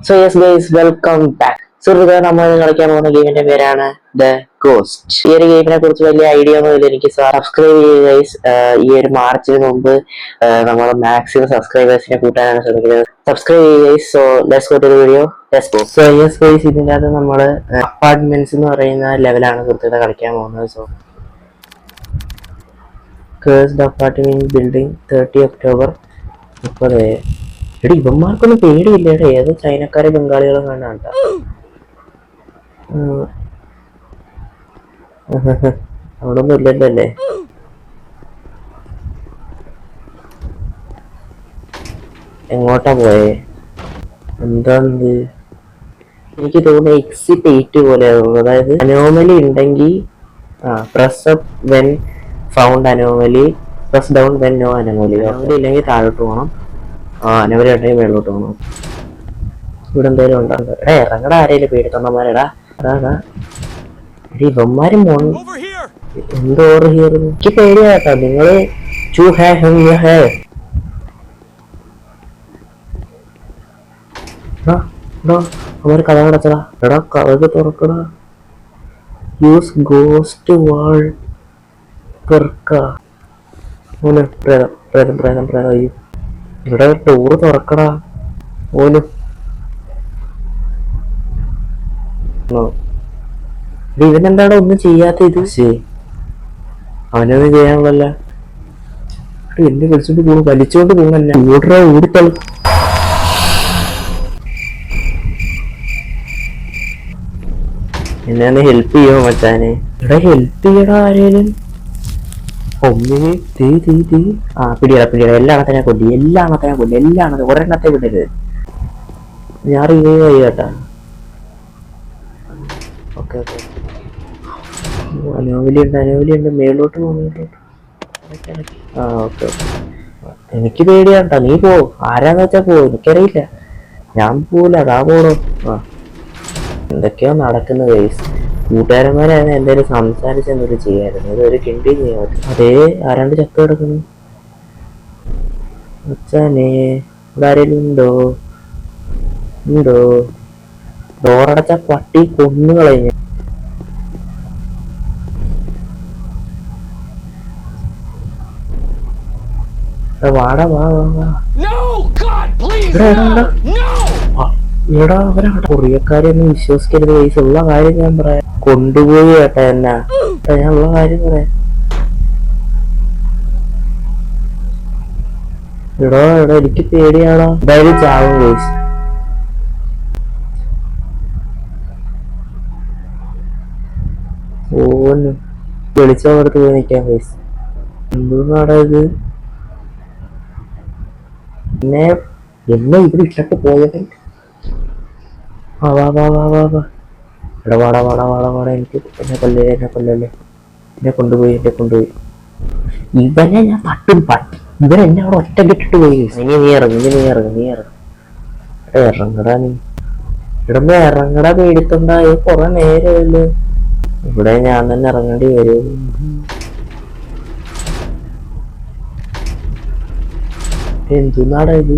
So yes guys, welcome back. സുഹൃത്തുക്കളെ, നമ്മൾ കളിക്കാൻ പോകുന്ന ഗെയിമിന്റെ പേരാണ് ദ ഗോസ്റ്റ്. ഈ ഒരു ഗെയിമിനെ കുറിച്ച് വലിയ ഐഡിയ ഒന്നും ഇല്ല എനിക്ക്. സബ്സ്ക്രൈബ് ചെയ്യുക ഗൈസ്. ഈ ഒരു മാർച്ചിന് മുമ്പ് നമ്മൾ മാക്സിമം സബ്സ്ക്രൈബേഴ്സിനെ കൂട്ടാനാണ് ശ്രമിക്കുന്നത്. സബ്സ്ക്രൈബ് ചെയ്യുക guys. So let's go to the video. Let's go. So yes guys, ഇതിൻ്റെ അകത്ത് നമ്മൾ അപ്പാർട്ട്മെന്റ്സ് എന്ന് പറയുന്ന ലെവലാണ് സുഹൃത്തുക്കളെ കളിക്കാൻ പോകുന്നത്. So cursed apartment building 30 October 30. എടി ഇവന്മാർക്കൊന്നും പേടിയില്ല. ഏത് ചൈനക്കാരെ ബംഗാളികളും കാണാണ്ട. അവിടെ ഒന്നും ഇല്ലല്ലോ അല്ലേ? എങ്ങോട്ടാ പോയേ? എന്താന്ന് എനിക്ക് തോന്നുന്നത് എക്സിറ്റ് 8 പോലെ തോന്നുന്നു. അതായത് അനോമലി ഉണ്ടെങ്കിൽ press up when found anomaly, press down when no anomaly. Anomaly ഇല്ലെങ്കിൽ താഴോട്ട് പോകണം, അനോമലി ഉണ്ടെങ്കിൽ മേളോട്ട് പോകണം. ഇവിടെ എന്തേലും ഉണ്ടാകും. ഇറങ്ങടാ, ആരെയും പേടിത്തൊണ്ടന്മാരെടാ. ഇവന്മാരും എന്തോ എനിക്ക് പേടിയാട്ടോ. നിങ്ങള് അവര് കഥ അടച്ചടാ. എടാ കഥ തുറക്കടാ. യൂസ് ഗോസ്റ്റ് വാൾ ഓന്. പ്രേതം പ്രേതം പ്രേതം പ്രേതം. ഇവിടെ ഡോറ് തുറക്കടാ ഓന്. ഇവനെന്താണ് ഒന്നും ചെയ്യാത്ത? ഇത് അവനൊന്നും ചെയ്യാനുള്ളല്ല. എന്നെ വിളിച്ചോണ്ട് പോകും, വലിച്ചോണ്ട് പോകുന്നല്ല. ഓടറ, ഓടിത്തള. എന്നെ ഒന്ന് ഹെൽപ്പ് ചെയ്യോ മച്ചാനെ? ഇവിടെ ഹെൽപ്പ് ചെയ്യടാ ആരേലും. ഒന്നിന് തീ തീ തീ. പിടിയടാ പിടിയടാ. എല്ലാണത്തിനെ കൊല്ലി, എല്ലാണത്തിനെ കൊല്ലി, എല്ലാണത്തെ ഒരെണ്ണത്തെ വിടരുത്. ഞാൻ റിവൈവ് ആയി കേട്ടാ. Okay okay. അനോമലിയുണ്ട്, അനോമലിയുണ്ട്. മേലോട്ട് പോകുന്നു. ഓക്കെ. എനിക്ക് പേടിയാണ്ടാ. നീ പോ, ആരാന്ന് വെച്ചാ പോ. എനിക്കറിയില്ല, ഞാൻ പോവില്ല. അതാ പോണോ. എന്തൊക്കെയോ നടക്കുന്ന കേസ്. കൂട്ടുകാരന്മാരാണ് എന്തായാലും സംസാരിച്ചെന്തൊരു ചെയ്യായിരുന്നു. ഇതൊരു കിണ്ടി ചെയ്യാൻ പറ്റും. അതേ ആരാണ്ട് ചക്ക കിടക്കുന്നു. അച്ഛനെ ഇവിടെ ആരെങ്കിലും ഉണ്ടോ? ഉണ്ടോ? ഡോറടച്ച പട്ടി കൊന്നു കളഞ്ഞു. വാടാ, വാ വാ വാ. എടാ അവരാണ്. കൊറിയക്കാരെയൊന്നും വിശ്വസിക്കരുത് പൈസ. ഉള്ള കാര്യം ഞാൻ പറയാം. കൊണ്ടുപോയി കേട്ടാ എന്നാ. ഞാൻ ഉള്ള കാര്യം പറയാം. എടാ എടാ എനിക്ക് പേടിയാണോ. എന്തായാലും ചാവും പൈസ. ഓന്ന് വെളിച്ചോടത്ത് പോയി നിൽക്കാൻ പൈസ. എന്തുന്നാടാ ഇത്? എന്നെ ഇവിടെ ഇട്ടിട്ട് പോയത്. വാ വാ വാ വാ വാ വാ. എടാ വാടാ വാടാ വാടാ വാടാ. എനിക്ക് എന്നെ കൊല്ലല്ലേ, എന്നെ കൊല്ലല്ലേ. എന്നെ കൊണ്ടുപോയി, എന്നെ കൊണ്ടുപോയി. ഇവനെ ഞാൻ തട്ടും പട്ടി. ഇവൻ എന്നെ അവിടെ ഒറ്റ കിട്ടിട്ട് പോയി. ഇനി നീ ഇറങ്ങും, ഇനി നീ ഇറങ്ങും, നീ ഇറങ്ങും. ഇറങ്ങടാ നീ. ഇവിടുന്ന് ഇറങ്ങടാ. പേടിത്തുണ്ടായി കുറെ നേരമല്ലോ. ഇവിടെ ഞാൻ തന്നെ ഇറങ്ങേണ്ടി വരും. എന്തുന്നാടാ ഇത്?